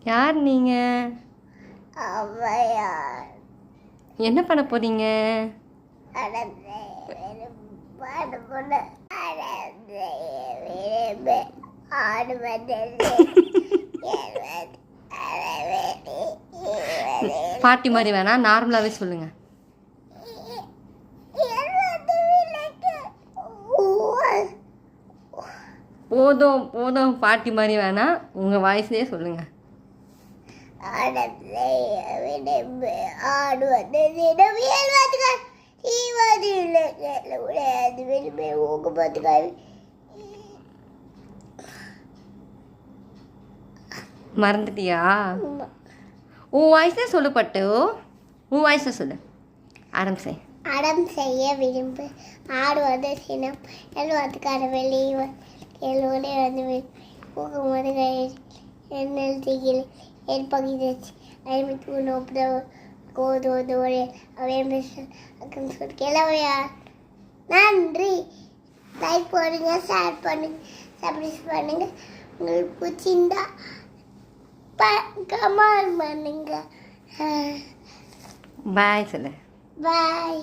யார் நீங்க? என்ன பண்ண போறீங்க? பாட்டி மாதிரி வேணாம், நார்மலாகவே சொல்லுங்க. போதும் போதும், பாட்டி மாதிரி வேணாம், உங்கள் வாய்ஸ்லேயே சொல்லுங்க. மறந்துட்டியா? உன் வாய்ஸ்லேயே சொல்லு பட்டு, உன் வாய்ஸில் சொல்லு. ஆரம்பிச்சே. அடம் செய்ய விரும்பு ஆடுவது சினம் எழுவதுக்கான வெளியே எழுவதே வந்து ஊக்கமது எண்ணல் திகில் ஏற்பகிதச்சு ஐம்பத்தி நோப்பது கோதுவதோடு அவை கிளவையா. நன்றி. லைக் பண்ணுங்க, ஷேர் பண்ணுங்க, சப்ஸ்கிரைப் பண்ணுங்க. உங்களுக்கு பிடிச்சிருந்தா கமெண்ட் பண்ணுங்க. பாய் சொல்லு. பாய்.